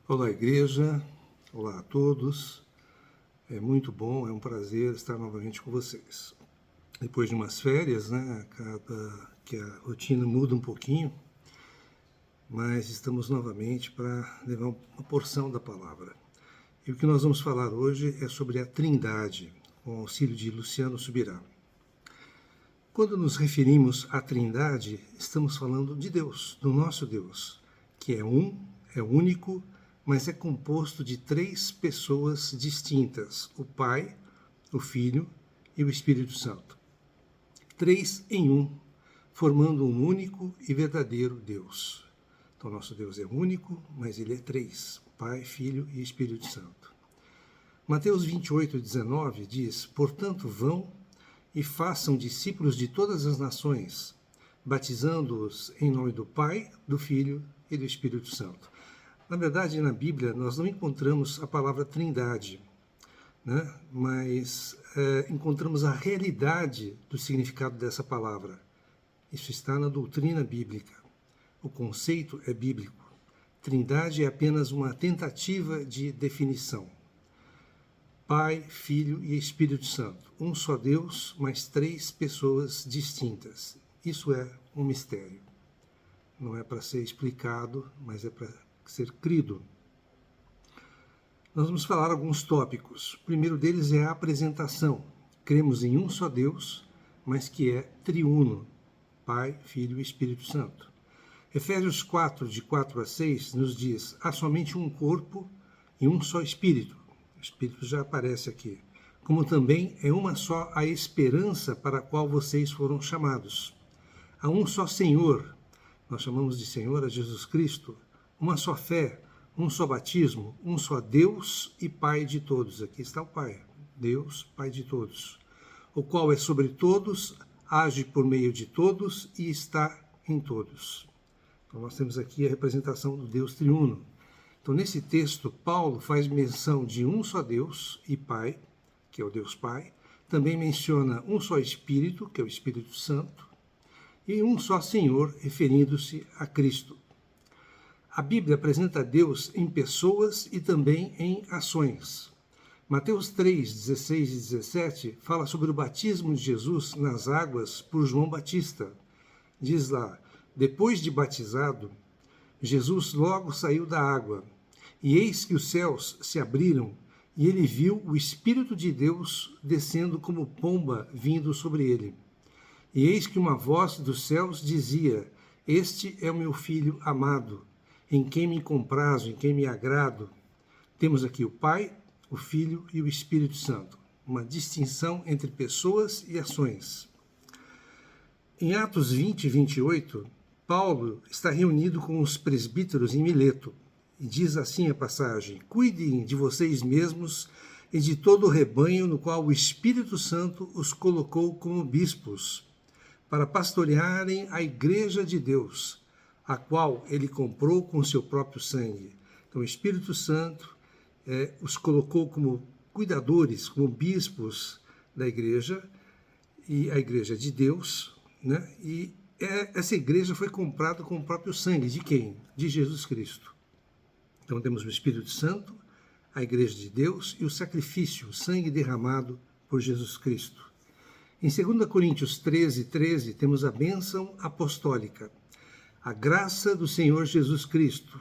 Olá, igreja. Olá a todos. É muito bom, é um prazer estar novamente com vocês. Depois de umas férias, né, que a rotina muda um pouquinho, mas estamos novamente para levar uma porção da palavra. E o que nós vamos falar hoje é sobre a Trindade, com o auxílio de Luciano Subirá. Quando nos referimos à Trindade, estamos falando de Deus, do nosso Deus, que é único, mas é composto de três pessoas distintas: o Pai, o Filho e o Espírito Santo. Três em um, formando um único e verdadeiro Deus. Então, nosso Deus é único, mas ele é três: Pai, Filho e Espírito Santo. Mateus 28:19 diz: Portanto, vão e façam discípulos de todas as nações, batizando-os em nome do Pai, do Filho e do Espírito Santo. Na verdade, na Bíblia, nós não encontramos a palavra Trindade, né? Mas encontramos a realidade do significado dessa palavra. Isso está na doutrina bíblica. O conceito é bíblico. Trindade é apenas uma tentativa de definição. Pai, Filho e Espírito Santo. Um só Deus, mas três pessoas distintas. Isso é um mistério. Não é para ser explicado, mas é para ser crido. Nós vamos falar alguns tópicos. O primeiro deles é a apresentação. Cremos em um só Deus, mas que é triuno, Pai, Filho e Espírito Santo. Efésios 4, de 4 a 6, nos diz: há somente um corpo e um só Espírito. O Espírito já aparece aqui. Como também é uma só a esperança para a qual vocês foram chamados. Há um só Senhor, nós chamamos de Senhor a Jesus Cristo, uma só fé, um só batismo, um só Deus e Pai de todos. Aqui está o Pai, Deus, Pai de todos, o qual é sobre todos, age por meio de todos e está em todos. Então nós temos aqui a representação do Deus triuno. Então nesse texto, Paulo faz menção de um só Deus e Pai, que é o Deus Pai, também menciona um só Espírito, que é o Espírito Santo, e um só Senhor, referindo-se a Cristo. A Bíblia apresenta Deus em pessoas e também em ações. Mateus 3, 16 e 17 fala sobre o batismo de Jesus nas águas por João Batista. Diz lá: depois de batizado, Jesus logo saiu da água, e eis que os céus se abriram, e ele viu o Espírito de Deus descendo como pomba vindo sobre ele. E eis que uma voz dos céus dizia: este é o meu Filho amado, em quem me comprazo, em quem me agrado. Temos aqui o Pai, o Filho e o Espírito Santo. Uma distinção entre pessoas e ações. Em Atos 20 e 28, Paulo está reunido com os presbíteros em Mileto. E diz assim a passagem: cuidem de vocês mesmos e de todo o rebanho no qual o Espírito Santo os colocou como bispos, para pastorearem a igreja de Deus, a qual ele comprou com seu próprio sangue. Então o Espírito Santo os colocou como cuidadores, como bispos da igreja, e a igreja de Deus, né? E essa igreja foi comprada com o próprio sangue. De quem? De Jesus Cristo. Então temos o Espírito Santo, a igreja de Deus e o sacrifício, o sangue derramado por Jesus Cristo. Em 2 Coríntios 13, 13, temos a bênção apostólica. A graça do Senhor Jesus Cristo,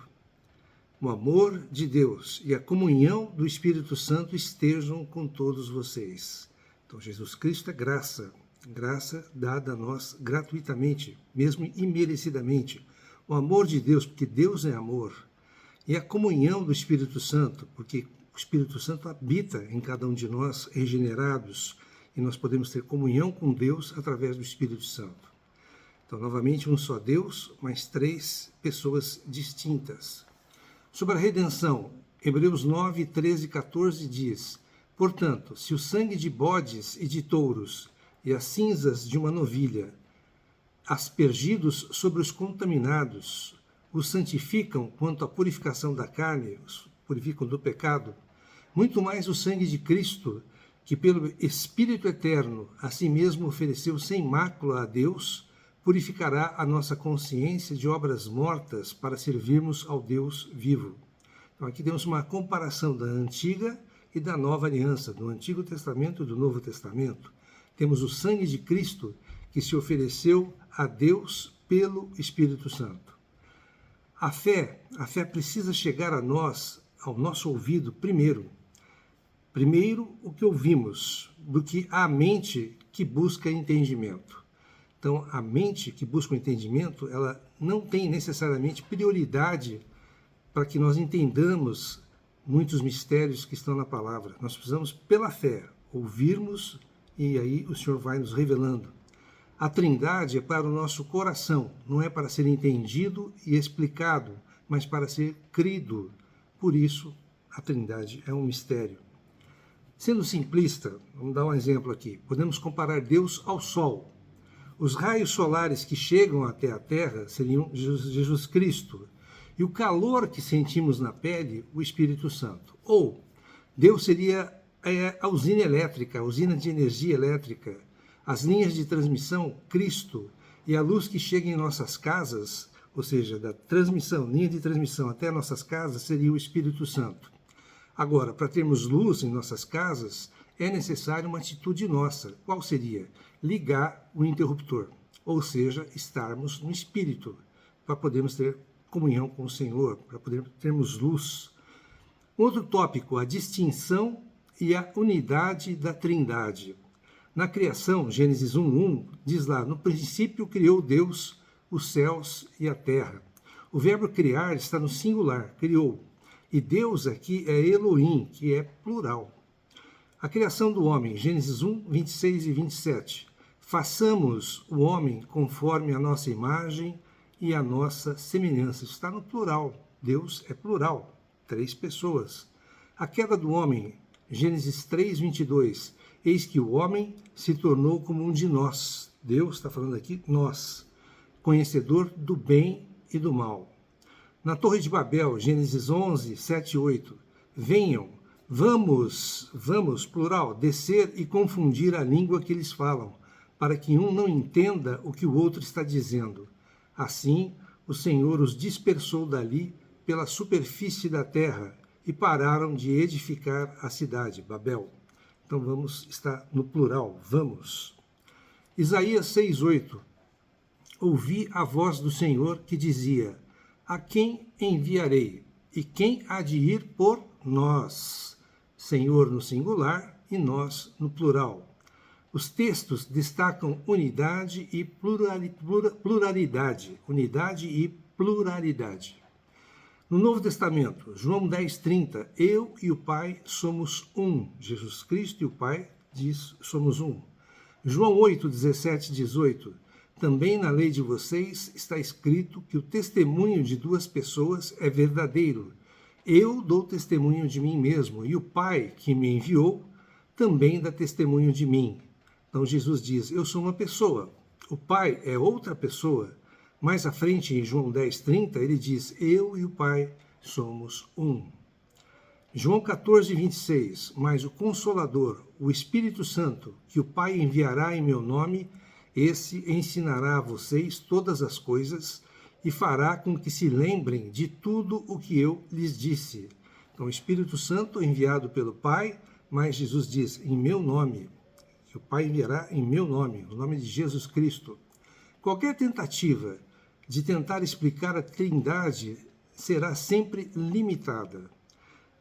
o amor de Deus e a comunhão do Espírito Santo estejam com todos vocês. Então, Jesus Cristo é graça, graça dada a nós gratuitamente, mesmo imerecidamente. O amor de Deus, porque Deus é amor, e a comunhão do Espírito Santo, porque o Espírito Santo habita em cada um de nós, regenerados, e nós podemos ter comunhão com Deus através do Espírito Santo. Então, novamente, um só Deus, mas três pessoas distintas. Sobre a redenção, Hebreus 9, 13 e 14 diz: portanto, se o sangue de bodes e de touros e as cinzas de uma novilha, aspergidos sobre os contaminados, os santificam quanto à purificação da carne, os purificam do pecado, muito mais o sangue de Cristo, que pelo Espírito Eterno a si mesmo ofereceu sem mácula a Deus, purificará a nossa consciência de obras mortas para servirmos ao Deus vivo. Então aqui temos uma comparação da antiga e da nova aliança, do Antigo Testamento e do Novo Testamento. Temos o sangue de Cristo que se ofereceu a Deus pelo Espírito Santo. A fé precisa chegar a nós, ao nosso ouvido, primeiro. Primeiro, o que ouvimos, do que a mente que busca entendimento. Então, a mente que busca o entendimento, ela não tem necessariamente prioridade para que nós entendamos muitos mistérios que estão na palavra. Nós precisamos, pela fé, ouvirmos e aí o Senhor vai nos revelando. A Trindade é para o nosso coração, não é para ser entendido e explicado, mas para ser crido. Por isso, a Trindade é um mistério. Sendo simplista, vamos dar um exemplo aqui. Podemos comparar Deus ao Sol. Os raios solares que chegam até a Terra seriam Jesus Cristo. E o calor que sentimos na pele, o Espírito Santo. Ou Deus seria a usina elétrica, a usina de energia elétrica, as linhas de transmissão, Cristo, e a luz que chega em nossas casas, ou seja, da transmissão, linha de transmissão até nossas casas, seria o Espírito Santo. Agora, para termos luz em nossas casas, é necessária uma atitude nossa. Qual seria? Ligar o interruptor, ou seja, estarmos no Espírito, para podermos ter comunhão com o Senhor, para podermos termos luz. Outro tópico, a distinção e a unidade da Trindade. Na criação, Gênesis 1:1, diz lá, no princípio criou Deus os céus e a terra. O verbo criar está no singular, criou. E Deus aqui é Elohim, que é plural. A criação do homem, Gênesis 1:26 e 27. Façamos o homem conforme a nossa imagem e a nossa semelhança. Está no plural. Deus é plural. 3 pessoas. A queda do homem, Gênesis 3:22. Eis que o homem se tornou como um de nós. Deus está falando aqui, nós. Conhecedor do bem e do mal. Na Torre de Babel, Gênesis 11, 7 e 8. Venham, vamos, plural, descer e confundir a língua que eles falam, para que um não entenda o que o outro está dizendo. Assim, o Senhor os dispersou dali pela superfície da terra e pararam de edificar a cidade, Babel. Então vamos estar no plural, vamos. Isaías 6:8. Ouvi a voz do Senhor que dizia: a quem enviarei? E quem há de ir por nós? Senhor no singular e nós no plural. Os textos destacam unidade e pluralidade. Unidade e pluralidade. No Novo Testamento, João 10:30, eu e o Pai somos um. Jesus Cristo e o Pai diz, somos um. João 8:17 e 18, também na lei de vocês está escrito que o testemunho de 2 pessoas é verdadeiro. Eu dou testemunho de mim mesmo, e o Pai que me enviou também dá testemunho de mim. Então Jesus diz, eu sou uma pessoa, o Pai é outra pessoa. Mais à frente, em João 10:30, ele diz, eu e o Pai somos um. João 14:26, mas o Consolador, o Espírito Santo, que o Pai enviará em meu nome, esse ensinará a vocês todas as coisas e fará com que se lembrem de tudo o que eu lhes disse. Então, o Espírito Santo enviado pelo Pai, mas Jesus diz, em meu nome, que o Pai enviará em meu nome, o nome de Jesus Cristo. Qualquer tentativa de tentar explicar a Trindade será sempre limitada.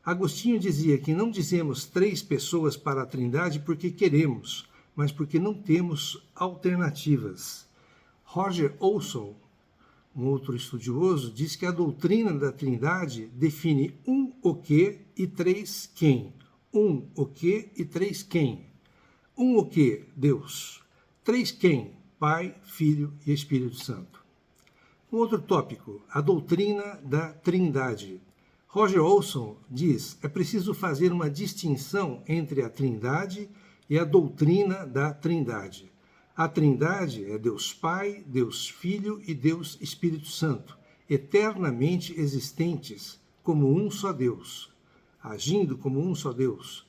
Agostinho dizia que não dizemos 3 pessoas para a Trindade porque queremos, mas porque não temos alternativas. Roger Olson, um outro estudioso, diz que a doutrina da Trindade define o que e 3 quem. O que e 3 quem. O que? Deus. 3 quem? Pai, Filho e Espírito Santo. Um outro tópico, a doutrina da Trindade. Roger Olson diz, é preciso fazer uma distinção entre a Trindade e a doutrina da Trindade. A Trindade é Deus Pai, Deus Filho e Deus Espírito Santo, eternamente existentes como um só Deus, agindo como um só Deus.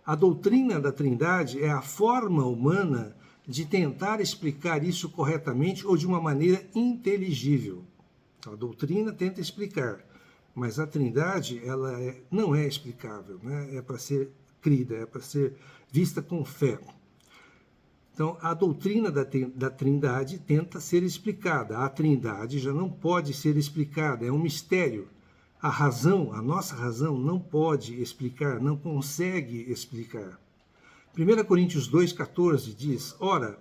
A doutrina da Trindade é a forma humana de tentar explicar isso corretamente ou de uma maneira inteligível. Então, a doutrina tenta explicar, mas a Trindade não é explicável, né? É para ser crida, é para ser vista com fé. Então, a doutrina da Trindade tenta ser explicada. A Trindade já não pode ser explicada, é um mistério. A razão, a nossa razão, não pode explicar, não consegue explicar. 1 Coríntios 2,14 diz: ora,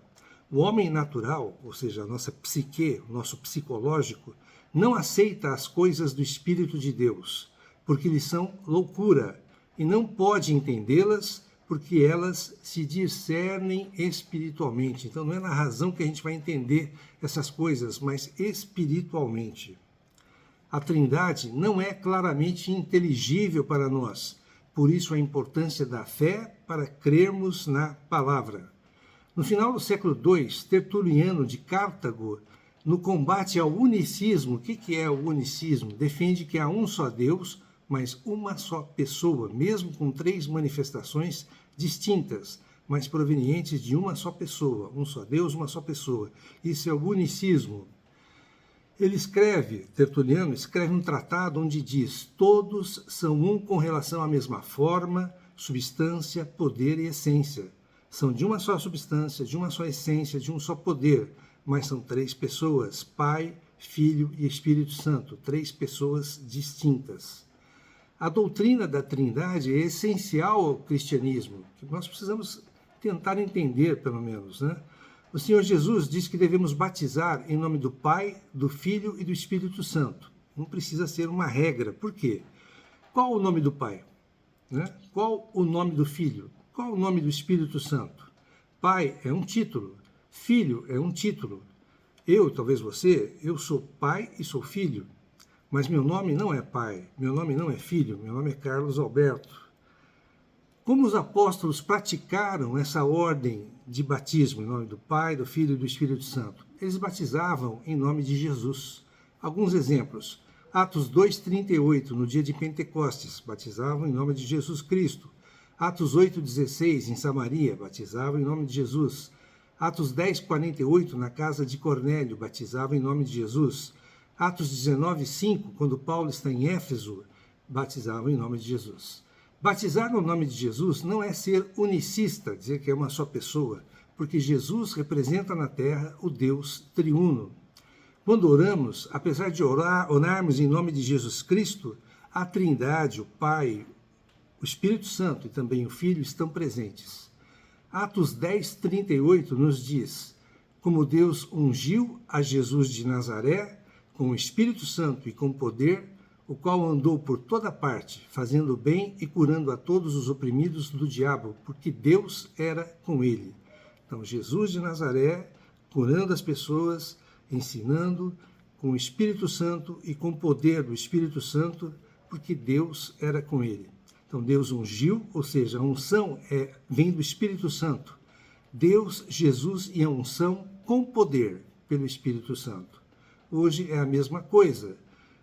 o homem natural, ou seja, a nossa psique, o nosso psicológico, não aceita as coisas do Espírito de Deus, porque lhes são loucura, e não pode entendê-las, porque elas se discernem espiritualmente. Então não é na razão que a gente vai entender essas coisas, mas espiritualmente. A Trindade não é claramente inteligível para nós, por isso a importância da fé para crermos na palavra. No final do século II, Tertuliano de Cartago, no combate ao unicismo, o que é o unicismo? Defende que há um só Deus, mas uma só pessoa, mesmo com 3 manifestações distintas, mas provenientes de uma só pessoa. Um só Deus, uma só pessoa. Isso é o unicismo. Tertuliano escreve um tratado onde diz: todos são um com relação à mesma forma, substância, poder e essência. São de uma só substância, de uma só essência, de um só poder, mas são 3 pessoas, Pai, Filho e Espírito Santo, 3 pessoas distintas. A doutrina da Trindade é essencial ao cristianismo, que nós precisamos tentar entender, pelo menos, né? O Senhor Jesus diz que devemos batizar em nome do Pai, do Filho e do Espírito Santo. Não precisa ser uma regra. Por quê? Qual o nome do Pai? Né? Qual o nome do Filho? Qual o nome do Espírito Santo? Pai é um título. Filho é um título. Talvez você, eu sou pai e sou filho. Mas meu nome não é pai, meu nome não é filho, meu nome é Carlos Alberto. Como os apóstolos praticaram essa ordem de batismo em nome do Pai, do Filho e do Espírito Santo? Eles batizavam em nome de Jesus. Alguns exemplos. Atos 2,38, no dia de Pentecostes, batizavam em nome de Jesus Cristo. Atos 8,16, em Samaria, batizavam em nome de Jesus. Atos 10,48, na casa de Cornélio, batizavam em nome de Jesus. Atos 19,5, quando Paulo está em Éfeso, batizavam em nome de Jesus. Batizar no nome de Jesus não é ser unicista, dizer que é uma só pessoa, porque Jesus representa na terra o Deus triuno. Quando oramos, apesar de orarmos em nome de Jesus Cristo, a Trindade, o Pai, o Espírito Santo e também o Filho estão presentes. Atos 10,38 nos diz: como Deus ungiu a Jesus de Nazaré, com o Espírito Santo e com poder, o qual andou por toda parte, fazendo bem e curando a todos os oprimidos do diabo, porque Deus era com ele. Então, Jesus de Nazaré, curando as pessoas, ensinando com o Espírito Santo e com o poder do Espírito Santo, porque Deus era com ele. Então, Deus ungiu, ou seja, a unção vem do Espírito Santo. Deus, Jesus e a unção com poder pelo Espírito Santo. Hoje é a mesma coisa.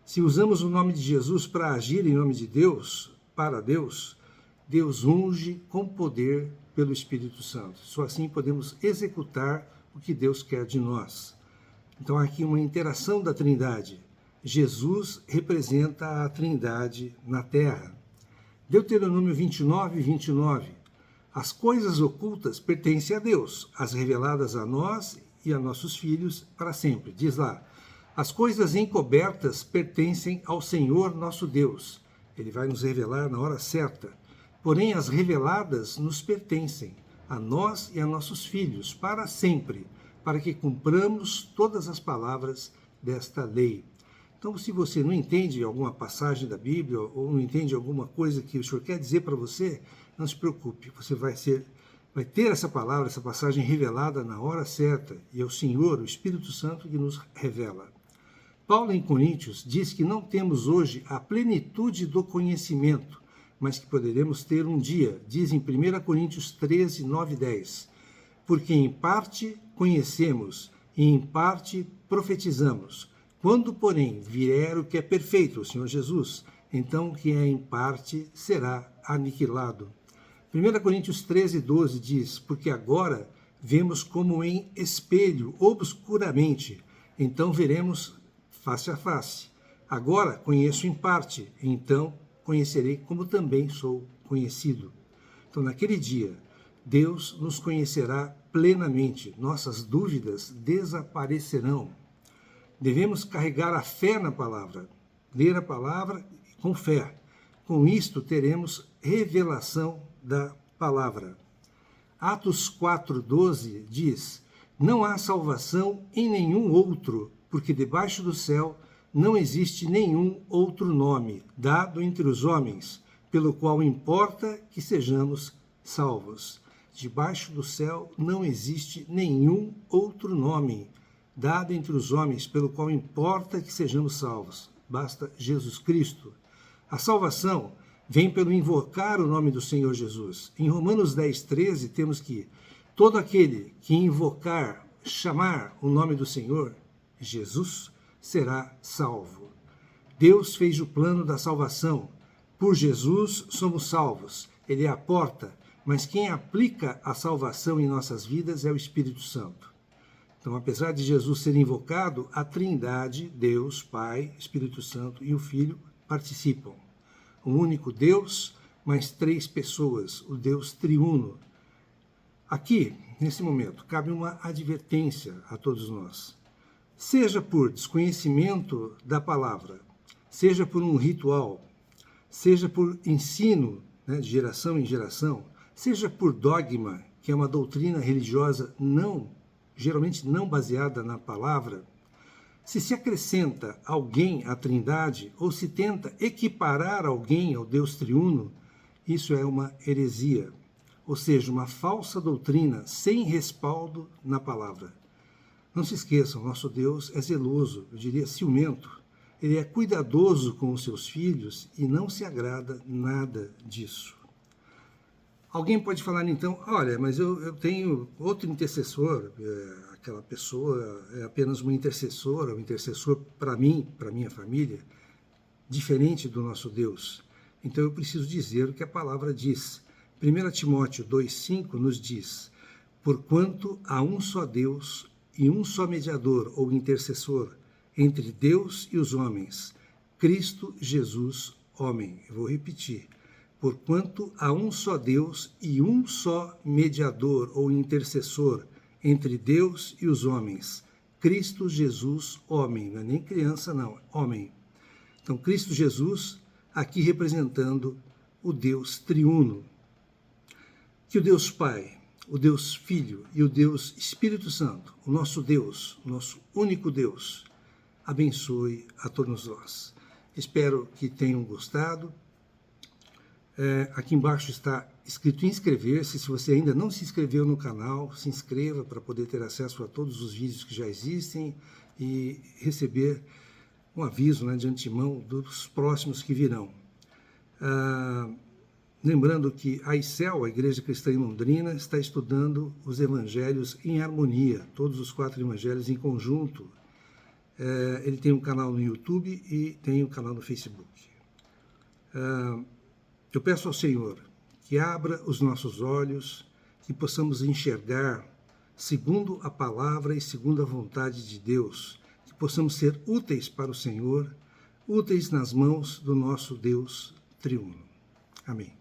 Se usamos o nome de Jesus para agir em nome de Deus, para Deus, Deus unge com poder pelo Espírito Santo. Só assim podemos executar o que Deus quer de nós. Então, há aqui uma interação da Trindade. Jesus representa a Trindade na terra. Deuteronômio 29:29. As coisas ocultas pertencem a Deus, as reveladas a nós e a nossos filhos para sempre. Diz lá: as coisas encobertas pertencem ao Senhor nosso Deus. Ele vai nos revelar na hora certa. Porém, as reveladas nos pertencem, a nós e a nossos filhos, para sempre, para que cumpramos todas as palavras desta lei. Então, se você não entende alguma passagem da Bíblia ou não entende alguma coisa que o Senhor quer dizer para você, não se preocupe, você vai ter essa palavra, essa passagem revelada na hora certa, e é o Senhor, o Espírito Santo, que nos revela. Paulo, em Coríntios, diz que não temos hoje a plenitude do conhecimento, mas que poderemos ter um dia. Diz em 1 Coríntios 13, 9 e 10. Porque em parte conhecemos e em parte profetizamos. Quando, porém, vier o que é perfeito, o Senhor Jesus, então o que é em parte será aniquilado. 1 Coríntios 13, 12 diz: porque agora vemos como em espelho, obscuramente, então veremos face a face. Agora conheço em parte, então conhecerei como também sou conhecido. Então, naquele dia, Deus nos conhecerá plenamente, nossas dúvidas desaparecerão. Devemos carregar a fé na palavra, ler a palavra com fé. Com isto, teremos revelação da palavra. Atos 4,12 diz: não há salvação em nenhum outro, porque debaixo do céu não existe nenhum outro nome dado entre os homens, pelo qual importa que sejamos salvos. Debaixo do céu não existe nenhum outro nome dado entre os homens, pelo qual importa que sejamos salvos. Basta Jesus Cristo. A salvação vem pelo invocar o nome do Senhor Jesus. Em Romanos 10,13 temos que todo aquele que invocar, chamar o nome do Senhor, Jesus, será salvo. Deus fez o plano da salvação. Por Jesus somos salvos. Ele é a porta, mas quem aplica a salvação em nossas vidas é o Espírito Santo. Então, apesar de Jesus ser invocado, a Trindade, Deus, Pai, Espírito Santo e o Filho participam. Um único Deus, mais 3 pessoas, o Deus triuno. Aqui, nesse momento, cabe uma advertência a todos nós. Seja por desconhecimento da palavra, seja por um ritual, seja por ensino, de geração em geração, seja por dogma, que é uma doutrina religiosa geralmente não baseada na palavra, se acrescenta alguém à Trindade ou se tenta equiparar alguém ao Deus triuno, isso é uma heresia, ou seja, uma falsa doutrina sem respaldo na palavra. Não se esqueçam, nosso Deus é zeloso, eu diria ciumento. Ele é cuidadoso com os seus filhos e não se agrada nada disso. Alguém pode falar então, olha, mas eu tenho outro intercessor, aquela pessoa é apenas uma intercessora, um intercessor para mim, para minha família, diferente do nosso Deus. Então eu preciso dizer o que a palavra diz. 1 Timóteo 2,5 nos diz: porquanto há um só Deus e um só mediador ou intercessor entre Deus e os homens, Cristo Jesus, homem. Eu vou repetir. Porquanto há um só Deus e um só mediador ou intercessor entre Deus e os homens, Cristo Jesus, homem. Não é nem criança, não, homem. Então, Cristo Jesus, aqui representando o Deus triuno. Que o Deus Pai, o Deus Filho e o Deus Espírito Santo, o nosso Deus, o nosso único Deus, abençoe a todos nós. Espero que tenham gostado. Aqui embaixo está escrito inscrever-se. Se você ainda não se inscreveu no canal, se inscreva para poder ter acesso a todos os vídeos que já existem e receber um aviso, de antemão dos próximos que virão. Lembrando que a ICEL, a Igreja Cristã em Londrina, está estudando os evangelhos em harmonia, todos os 4 evangelhos em conjunto. Ele tem um canal no YouTube e tem um canal no Facebook. Eu peço ao Senhor que abra os nossos olhos, que possamos enxergar segundo a palavra e segundo a vontade de Deus, que possamos ser úteis para o Senhor, úteis nas mãos do nosso Deus triuno. Amém.